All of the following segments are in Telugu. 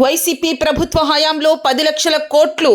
వైసీపీ ప్రభుత్వ హయాంలో 10 లక్షల కోట్లు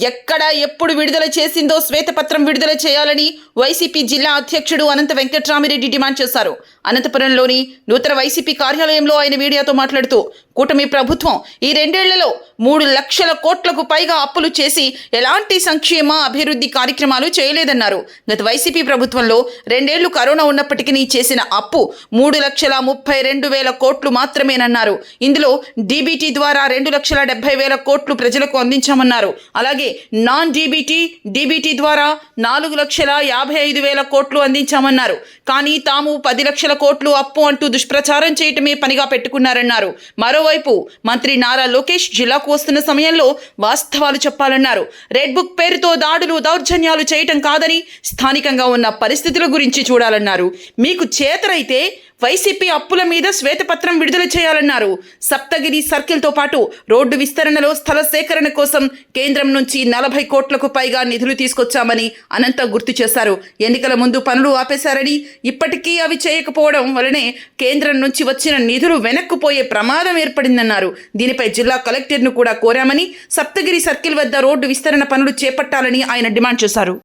ఎక్కడ ఎప్పుడు విడుదల చేసిందో శ్వేతపత్రం విడుదల చేయాలని వైసీపీ జిల్లా అధ్యక్షుడు అనంత వెంకట్రామిరెడ్డి డిమాండ్ చేశారు. అనంతపురంలోని నూతన వైసీపీ కార్యాలయంలో ఆయన మీడియాతో మాట్లాడుతూ కూటమి ప్రభుత్వం ఈ 2 ఏళ్లలో 3 లక్షల కోట్లకు పైగా అప్పులు చేసి ఎలాంటి సంక్షేమ అభివృద్ధి కార్యక్రమాలు చేయలేదన్నారు. గత వైసీపీ ప్రభుత్వంలో 2 ఏళ్లు కరోనా ఉన్నప్పటికీ చేసిన అప్పు 3,32,000 కోట్లు మాత్రమేనన్నారు. ఇందులో డీబీటీ ద్వారా 2,70,000 కోట్లు ప్రజలకు అందించామన్నారు. అలాగే నాన్ డీబీటీ ద్వారా 4,55,000 కోట్లు అందించామన్నారు. కానీ తాము 10 లక్షల కోట్లు అప్పు అంటూ దుష్ప్రచారం చేయటమే పనిగా పెట్టుకున్నారన్నారు. మరోవైపు మంత్రి నారా లోకేష్ జిల్లాకు వస్తున్న సమయంలో వాస్తవాలు చెప్పాలన్నారు. రెడ్ బుక్ పేరుతో దాడులు దౌర్జన్యాలు చేయటం కాదని స్థానికంగా ఉన్న పరిస్థితుల గురించి చూడాలన్నారు. మీకు చేతనైతే వైసీపీ అప్పుల మీద శ్వేతపత్రం విడుదల చేయాలన్నారు. సప్తగిరి సర్కిల్తో పాటు రోడ్డు విస్తరణలో స్థల సేకరణ కోసం కేంద్రం నుంచి 40 కోట్లకు పైగా నిధులు తీసుకొచ్చామని అనంత గుర్తు చేశారు. ఎన్నికల ముందు పనులు ఆపేశారని, ఇప్పటికీ అవి చేయకపోవడం వలనే కేంద్రం నుంచి వచ్చిన నిధులు వెనక్కుపోయే ప్రమాదం ఏర్పడిందన్నారు. దీనిపై జిల్లా కలెక్టర్ను కూడా కోరామని, సప్తగిరి సర్కిల్ వద్ద రోడ్డు విస్తరణ పనులు చేపట్టాలని ఆయన డిమాండ్ చేశారు.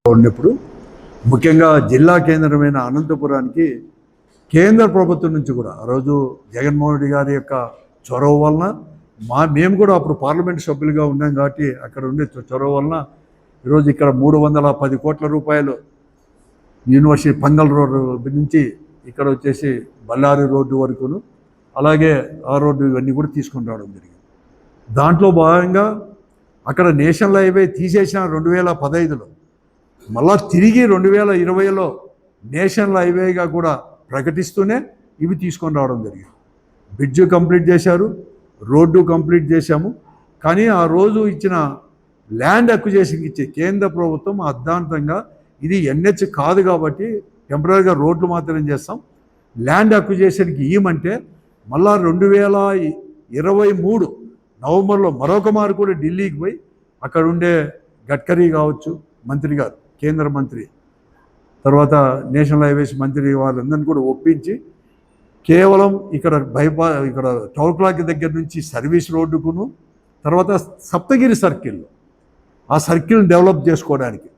ముఖ్యంగా జిల్లా కేంద్రమైన అనంతపురానికి కేంద్ర ప్రభుత్వం నుంచి కూడా ఆ రోజు జగన్మోహన్ రెడ్డి గారి యొక్క చొరవ వలన మేము కూడా అప్పుడు పార్లమెంట్ సభ్యులుగా ఉన్నాం కాబట్టి అక్కడ ఉండే చొరవ వలన ఈరోజు ఇక్కడ 310 కోట్ల రూపాయలు యూనివర్సిటీ పంగల్ రోడ్డు నుంచి ఇక్కడ వచ్చేసి బళ్ళారి రోడ్డు వరకును, అలాగే ఆ రోడ్డు ఇవన్నీ కూడా తీసుకొని రావడం జరిగింది. దాంట్లో భాగంగా అక్కడ నేషనల్ హైవే తీసేసిన 2015లో మళ్ళా తిరిగి 2020లో నేషనల్ హైవేగా కూడా ప్రకటిస్తూనే ఇవి తీసుకొని రావడం జరిగింది. బ్రిడ్జ్ కంప్లీట్ చేశారు, రోడ్డు కంప్లీట్ చేశాము. కానీ ఆ రోజు ఇచ్చిన ల్యాండ్ అక్విజిషన్కి ఇచ్చే కేంద్ర ప్రభుత్వం అర్ధాంతంగా ఇది ఎన్హెచ్ కాదు కాబట్టి టెంపరీగా రోడ్లు మాత్రమే చేస్తాం, ల్యాండ్ అక్విజిషన్కి ఇవ్వమంటే మళ్ళా 2023 నవంబర్లో మరొక మారు కూడా ఢిల్లీకి పోయి అక్కడ ఉండే గడ్కరీ కావచ్చు మంత్రి గారు, కేంద్ర మంత్రి, తర్వాత నేషనల్ హైవేస్ మంత్రి వాళ్ళందరినీ కూడా ఒప్పించి కేవలం ఇక్కడ ఇక్కడ టోల్ క్లాక్ దగ్గర నుంచి సర్వీస్ రోడ్డుకును, తర్వాత సప్తగిరి సర్కిల్లో ఆ సర్కిల్ని డెవలప్ చేసుకోవడానికి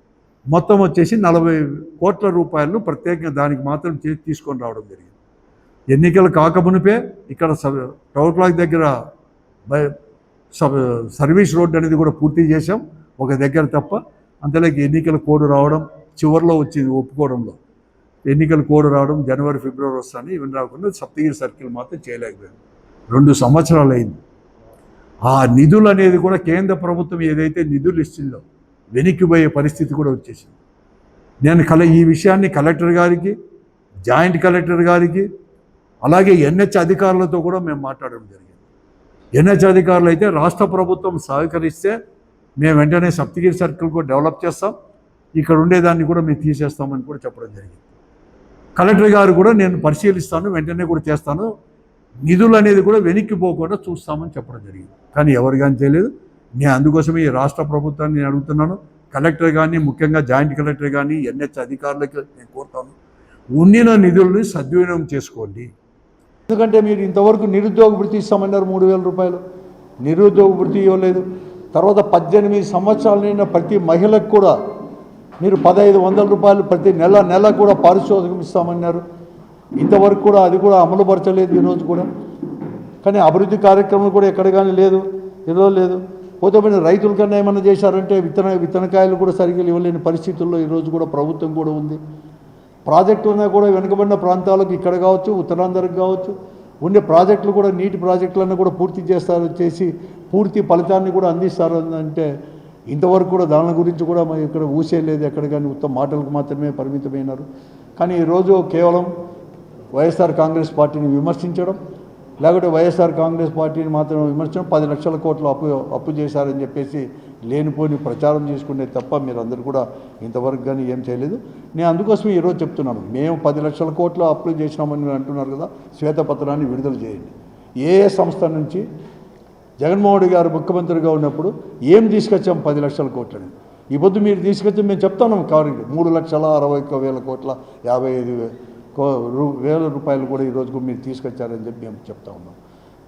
మొత్తం వచ్చేసి 40 కోట్ల రూపాయలు ప్రత్యేకంగా దానికి మాత్రం తీసుకొని రావడం జరిగింది. ఎన్నికలు కాకమునిపే ఇక్కడ టోల్ క్లాక్ దగ్గర సర్వీస్ రోడ్డు అనేది కూడా పూర్తి చేశాం ఒక దగ్గర తప్ప. అంతలోకి ఎన్నికల కోడ్ రావడం చివరిలో వచ్చింది, ఒప్పుకోవడంలో ఎన్నికల కోడ్ రావడం జనవరి ఫిబ్రవరి వస్తాను, ఇవన్నీ రాకుండా సప్తగిరి సర్కిల్ మాత్రం చేయలేకపోయాం. 2 సంవత్సరాలు అయింది. ఆ నిధులు అనేది కూడా కేంద్ర ప్రభుత్వం ఏదైతే నిధులు ఇచ్చిందో వెనక్కిపోయే పరిస్థితి కూడా వచ్చేసింది. నేను ఈ విషయాన్ని కలెక్టర్ గారికి, జాయింట్ కలెక్టర్ గారికి, అలాగే ఎన్హెచ్ అధికారులతో కూడా మేము మాట్లాడడం జరిగింది. ఎన్హెచ్ అధికారులు అయితే రాష్ట్ర ప్రభుత్వం సహకరిస్తే మేము వెంటనే సప్తగిరి సర్కిల్ కూడా డెవలప్ చేస్తాం, ఇక్కడ ఉండేదాన్ని కూడా మేము తీసేస్తామని కూడా చెప్పడం జరిగింది. కలెక్టర్ గారు కూడా నేను పరిశీలిస్తాను, వెంటనే కూడా చేస్తాను, నిధులు అనేది కూడా వెనక్కి పోకుండా చూస్తామని చెప్పడం జరిగింది. కానీ ఎవరు కానీ తెలియదు. నేను అందుకోసమే ఈ రాష్ట్ర ప్రభుత్వాన్ని నేను అడుగుతున్నాను, కలెక్టర్ కానీ, ముఖ్యంగా జాయింట్ కలెక్టర్ కానీ, ఎన్హెచ్ అధికారులకి నేను కోరుతాను, ఉండిన నిధుల్ని సద్వినియోగం చేసుకోండి. ఎందుకంటే మీరు ఇంతవరకు నిరుద్యోగ వృత్తి ఇస్తామన్నారు, 3,000 రూపాయలు నిరుద్యోగ వృత్తి ఇవ్వలేదు. తర్వాత 18 సంవత్సరాల నిండిన ప్రతి మహిళకు కూడా మీరు 1,500 రూపాయలు ప్రతి నెల కూడా పారితోషికం ఇస్తామన్నారు. ఇంతవరకు కూడా అది కూడా అమలుపరచలేదు ఈరోజు కూడా. కానీ అభివృద్ధి కార్యక్రమం కూడా ఎక్కడ కానీ లేదు, ఈరోజు లేదు. పోతే పోయిన రైతుల కన్నా ఏమన్నా చేశారంటే విత్తనకాయలు కూడా సరిగ్గా ఇవ్వలేని పరిస్థితుల్లో ఈరోజు కూడా ప్రభుత్వం కూడా ఉంది. ప్రాజెక్టులన్నా కూడా వెనుకబడిన ప్రాంతాలకు ఇక్కడ కావచ్చు, ఉత్తరాంధ్రకు కావచ్చు ఉండే ప్రాజెక్టులు కూడా, నీటి ప్రాజెక్టులన్నీ కూడా పూర్తి చేసి పూర్తి ఫలితాన్ని కూడా అందిస్తారు అంటే ఇంతవరకు కూడా దాని గురించి కూడా మరి ఇక్కడ ఊసేయలేదు ఎక్కడ కానీ, ఉత్తమ మాటలకు మాత్రమే పరిమితమైనారు. కానీ ఈరోజు కేవలం వైఎస్ఆర్ కాంగ్రెస్ పార్టీని విమర్శించడం, లేకపోతే వైఎస్ఆర్ కాంగ్రెస్ పార్టీని మాత్రమే విమర్శించడం, 10 లక్షల కోట్లు అప్పు చేశారని చెప్పేసి లేనిపోని ప్రచారం చేసుకునే తప్ప మీరు అందరూ కూడా ఇంతవరకు కానీ ఏం చేయలేదు. నేను అందుకోసమే ఈరోజు చెప్తున్నాను, మేము 10 లక్షల కోట్లు అప్లై చేసినామని అంటున్నారు కదా, శ్వేతపత్రాన్ని విడుదల చేయండి. ఏ సంస్థ నుంచి జగన్మోహన్ రెడ్డి గారు ముఖ్యమంత్రిగా ఉన్నప్పుడు ఏం తీసుకొచ్చాం 10 లక్షల కోట్లని? ఈ పొద్దు మీరు తీసుకొచ్చి మేము చెప్తాను, 3,61,000 కోట్ల 55,000 రూపాయలు కూడా ఈరోజుకు మీరు తీసుకొచ్చారని చెప్పి మేము చెప్తా ఉన్నాం.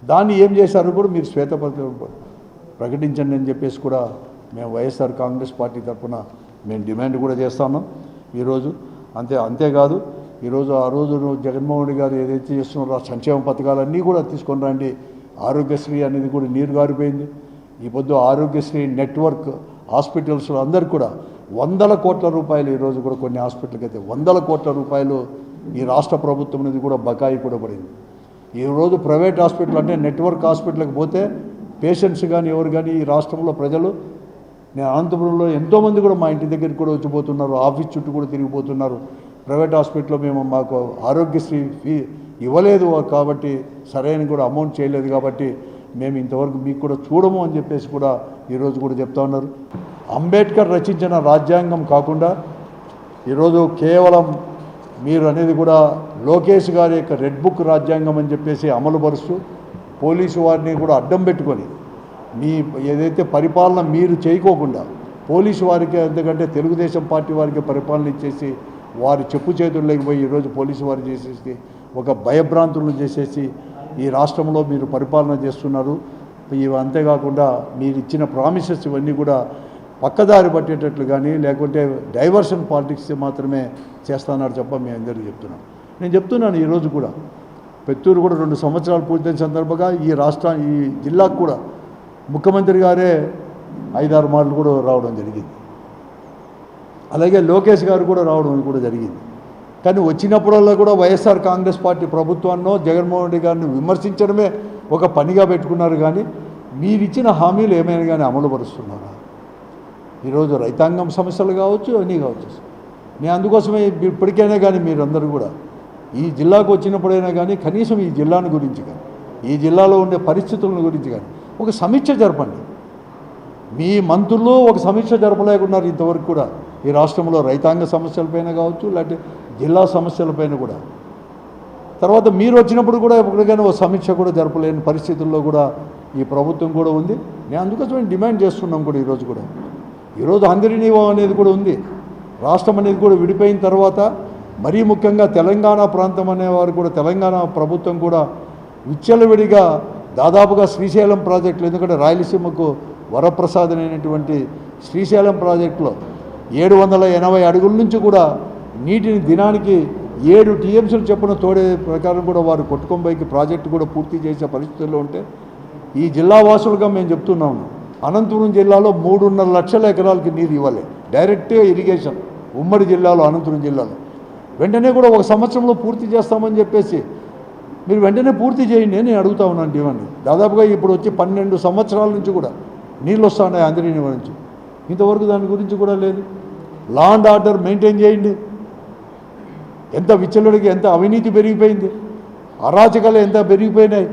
దాన్ని ఏం చేశారో కూడా మీరు శ్వేతపత్రం ప్రకటించండి అని చెప్పేసి కూడా మేము వైఎస్ఆర్ కాంగ్రెస్ పార్టీ తరఫున మేము డిమాండ్ కూడా చేస్తాము ఈరోజు. అంతేకాదు ఈరోజు ఆ రోజు జగన్మోహన్ రెడ్డి గారు ఏదైతే చేస్తున్నారో ఆ సంక్షేమ పథకాలన్నీ కూడా తీసుకొని రండి. ఆరోగ్యశ్రీ అనేది కూడా నీరు గారిపోయింది. ఈ పొద్దు ఆరోగ్యశ్రీ నెట్వర్క్ హాస్పిటల్స్లో అందరు కూడా 100 కోట్ల రూపాయలు ఈరోజు కూడా కొన్ని హాస్పిటల్కి అయితే 100 కోట్ల రూపాయలు ఈ రాష్ట్ర ప్రభుత్వం అనేది కూడా బకాయి కూడా పడింది. ఈరోజు ప్రైవేట్ హాస్పిటల్ అంటే నెట్వర్క్ హాస్పిటల్కి పోతే పేషెంట్స్ కానీ ఎవరు కానీ ఈ రాష్ట్రంలో ప్రజలు, నేను అనంతపురంలో ఎంతోమంది కూడా మా ఇంటి దగ్గరికి కూడా వచ్చిపోతున్నారు, ఆఫీస్ చుట్టూ కూడా తిరిగిపోతున్నారు. ప్రైవేట్ హాస్పిటల్లో మాకు ఆరోగ్యశ్రీ ఫీ ఇవ్వలేదు కాబట్టి సరైన కూడా అమౌంట్ చేయలేదు కాబట్టి మేము ఇంతవరకు మీకు కూడా చూడము అని చెప్పేసి కూడా ఈరోజు కూడా చెప్తా ఉన్నారు. అంబేద్కర్ రచించిన రాజ్యాంగం కాకుండా ఈరోజు కేవలం మీరు అనేది కూడా లోకేష్ గారి యొక్క రెడ్ బుక్ రాజ్యాంగం అని చెప్పేసి అమలుపరుస్తూ పోలీసు వారిని కూడా అడ్డం పెట్టుకొని మీ ఏదైతే పరిపాలన మీరు చేయకోకుండా పోలీసు వారికి, ఎందుకంటే తెలుగుదేశం పార్టీ వారికి పరిపాలన ఇచ్చేసి వారి చెప్పు చేతుల్లోకి పోయి ఈరోజు పోలీసు వారు చేసేసి ఒక భయభ్రాంతులను చేసేసి ఈ రాష్ట్రంలో మీరు పరిపాలన చేస్తున్నారు. ఇవి అంతేకాకుండా మీరు ఇచ్చిన ప్రామిసెస్ ఇవన్నీ కూడా పక్కదారి పట్టేటట్లు కానీ లేకుంటే డైవర్షన్ పాలిటిక్స్ మాత్రమే చేస్తున్నారు తప్ప మేము అందరికీ చెప్తున్నాం. నేను చెప్తున్నాను ఈరోజు కూడా పెత్తూరు కూడా 2 సంవత్సరాలు పూర్తయిన సందర్భంగా ఈ జిల్లాకు కూడా ముఖ్యమంత్రి గారే 5-6 మార్లు కూడా రావడం జరిగింది. అలాగే లోకేష్ గారు కూడా రావడం కూడా జరిగింది. కానీ వచ్చినప్పుడల్లా కూడా వైఎస్ఆర్ కాంగ్రెస్ పార్టీ ప్రభుత్వాన్నో జగన్మోహన్ రెడ్డి గారిని విమర్శించడమే ఒక పనిగా పెట్టుకున్నారు. కానీ మీరు ఇచ్చిన హామీలు ఏమైనా కానీ అమలు పరుస్తున్నారా? ఈరోజు రైతాంగం సమస్యలు కావచ్చు, అన్నీ కావచ్చు. నేను అందుకోసమే ఇప్పటికైనా కానీ మీరందరూ కూడా ఈ జిల్లాకు వచ్చినప్పుడైనా కానీ కనీసం ఈ జిల్లాను గురించి కానీ ఈ జిల్లాలో ఉండే పరిస్థితుల గురించి కానీ ఒక సమీక్ష జరపండి. మీ మంత్రులు ఒక సమీక్ష జరపలేకున్నారు ఇంతవరకు కూడా ఈ రాష్ట్రంలో రైతాంగ సమస్యలపైన కావచ్చు, లేకపోతే జిల్లా సమస్యలపైన కూడా. తర్వాత మీరు వచ్చినప్పుడు కూడా ఎప్పటికైనా ఒక సమీక్ష కూడా జరపలేని పరిస్థితుల్లో కూడా ఈ ప్రభుత్వం కూడా ఉంది. నేను అందుకోసమే డిమాండ్ చేస్తున్నాం కూడా ఈరోజు అందరినీవో అనేది కూడా ఉంది. రాష్ట్రం అనేది కూడా విడిపోయిన తర్వాత మరీ ముఖ్యంగా తెలంగాణ ప్రాంతం అనేవారు కూడా తెలంగాణ ప్రభుత్వం కూడా విచ్చలవిడిగా దాదాపుగా శ్రీశైలం ప్రాజెక్టులు, ఎందుకంటే రాయలసీమకు వరప్రసాదం అయినటువంటి శ్రీశైలం ప్రాజెక్టులో 780 అడుగుల నుంచి కూడా నీటిని దినానికి 7 టీఎంసీలు చొప్పున తోడే ప్రకారం కూడా వారు కొట్టుకొంబైకి ప్రాజెక్టు కూడా పూర్తి చేసే పరిస్థితుల్లో ఉంటే ఈ జిల్లా వాసులుగా మేము చెప్తున్నాము, అనంతపురం జిల్లాలో 3.5 లక్షల ఎకరాలకి నీరు ఇవ్వాలి, డైరెక్ట్ ఇరిగేషన్ ఉమ్మడి జిల్లాలో, అనంతపురం జిల్లాలో. వెంటనే కూడా 1 సంవత్సరంలో పూర్తి చేస్తామని చెప్పేసి మీరు వెంటనే పూర్తి చేయండి అని అడుగుతా ఉన్నాను డిమాండ్. దాదాపుగా ఇప్పుడు వచ్చి 12 సంవత్సరాల నుంచి కూడా నీళ్ళు వస్తున్నాయి అందరినీ నుంచి, ఇంతవరకు దాని గురించి కూడా లేదు. లా అండ్ ఆర్డర్ మెయింటైన్ చేయండి. ఎంత విచ్చలుడికి ఎంత అవినీతి పెరిగిపోయింది, అరాచకాలు ఎంత పెరిగిపోయినాయి.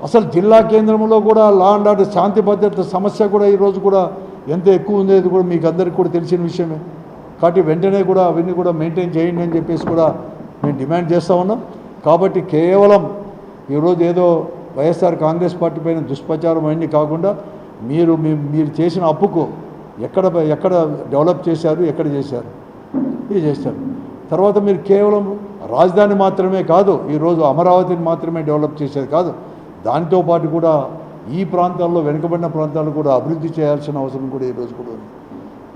అసలు జిల్లా కేంద్రంలో కూడా లా అండ్ ఆర్డర్ శాంతి భద్రత సమస్య కూడా ఈరోజు కూడా ఎంత ఎక్కువ ఉండేది కూడా మీకు అందరికీ కూడా తెలిసిన విషయమే. కాబట్టి వెంటనే కూడా అవన్నీ కూడా మెయింటైన్ చేయండి అని చెప్పేసి కూడా మేము డిమాండ్ చేస్తూ ఉన్నాం. కాబట్టి కేవలం ఈరోజు ఏదో వైఎస్ఆర్ కాంగ్రెస్ పార్టీ పైన దుష్ప్రచారం అన్నీ కాకుండా మీరు చేసిన అప్పుకు ఎక్కడ డెవలప్ చేశారు, ఎక్కడ చేశారు, ఇది చేశారు. తర్వాత మీరు కేవలం రాజధాని మాత్రమే కాదు, ఈరోజు అమరావతిని మాత్రమే డెవలప్ చేసేది కాదు, దానితో పాటు కూడా ఈ ప్రాంతాల్లో వెనుకబడిన ప్రాంతాలు కూడా అభివృద్ధి చేయాల్సిన అవసరం కూడా ఈరోజు కూడా ఉంది.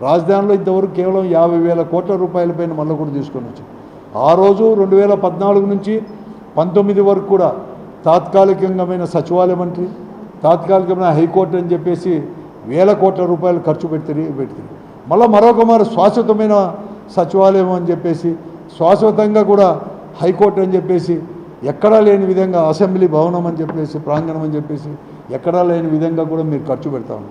రాజధానిలో ఇంతవరకు కేవలం 50,000 కోట్ల రూపాయల పైన మళ్ళీ కూడా తీసుకొని వచ్చాం. ఆ రోజు 2014 నుంచి 19 వరకు కూడా తాత్కాలికమైన సచివాలయం మంత్రి, తాత్కాలికమైన హైకోర్టు అని చెప్పేసి 1000 కోట్ల రూపాయలు ఖర్చు పెడుతుంది. మరొక శాశ్వతమైన సచివాలయం అని చెప్పేసి, శాశ్వతంగా కూడా హైకోర్టు అని చెప్పేసి, ఎక్కడా లేని విధంగా అసెంబ్లీ భవనం అని చెప్పేసి, ప్రాంగణం అని చెప్పేసి ఎక్కడా లేని విధంగా కూడా మీరు ఖర్చు పెడతా ఉన్నారు.